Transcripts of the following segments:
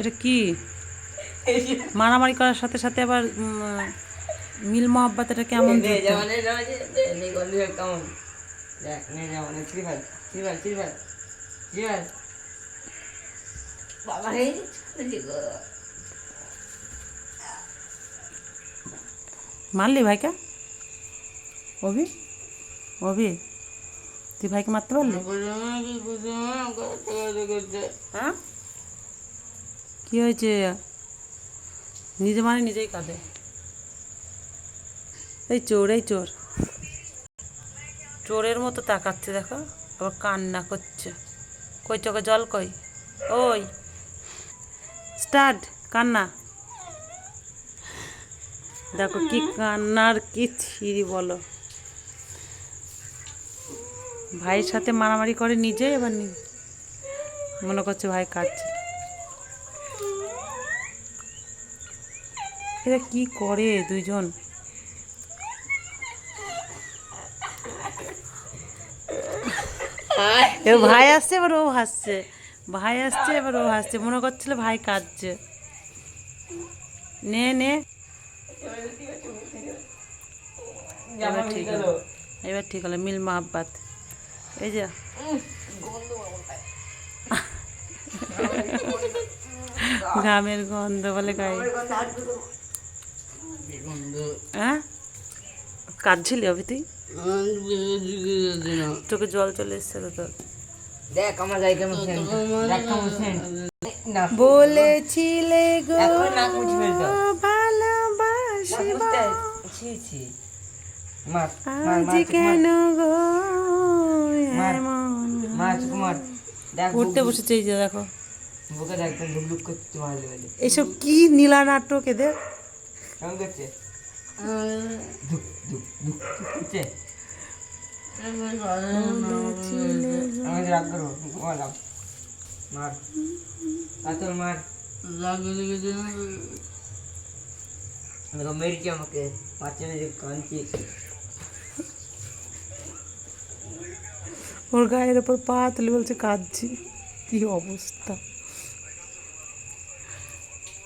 এটা কি মারামারি করার সাথে সাথে আবার মিল মহব্বত, এটা কেমন মারলি ভাইকে? অভি অভি তুই ভাইকে মারতে পারলি? হ্যাঁ কি হয়েছে? নিজে মানে নিজেই কাঁদে। এই চোর, এই চোর, চোরের মতো তাকাচ্ছে দেখো, আবার কান্না করছে। কই চোখে জল কই? ওই স্টার্ট কান্না, দেখো কি কান্নার কি ছিরি বলো। ভাইয়ের সাথে মারামারি করে নিজে, এবার মনে করছে ভাই কাঁদছে। এরা কি করে দুইজন? ভাই আসছে এবার ও হাসছে, ভাই আসছে এবার ও হাসছে, মনে করছিল ভাই কাঁদছে। নে নে, এবার ঠিক হলো, এবার ঠিক হলো, মিল মহব্বত। এই যে ঘামের গন্ধ বলে গায়ে। হ্যাঁ কাঁদছিলি অভি তুই? চোখে জল চলে এসছে তো তোর। দেখ আমার জায়গা বলেছিলে গো ভালোবাসিব, আজ কেন গো পড়তে বসেছে। এই যে দেখো এসব কি নীলা নাটক এদের। কেমন করছে? রাগ করবো মার আচল মার মেরেছি আমাকে পাচ্ছে না যে কাঁদছি। ওর গায়ের ওপর পা তুলে বলছে কাঁদছি, কি অবস্থা।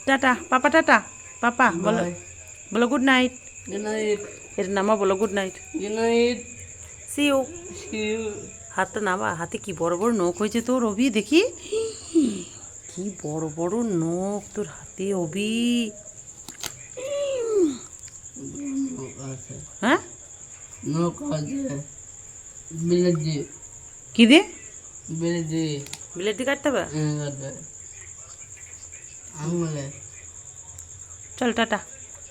টাটা পাপা, টাটা পাপা বলো, বলো গুড নাইট। Good night. এর নামা বলো good night. Good night. See you. হাতটা নামা, হাতে কি বড় বড় নখ হয়েছে তোর অভি, দেখি কি বড় বড় নখ তোর হাতে অভি। হ্যাঁ নখ আছে বিলেট দিয়ে। কি দিয়ে? বিলেট দিয়ে। বিলেট দিয়ে কাটতে হবে? আঙুলে। চল টাটা।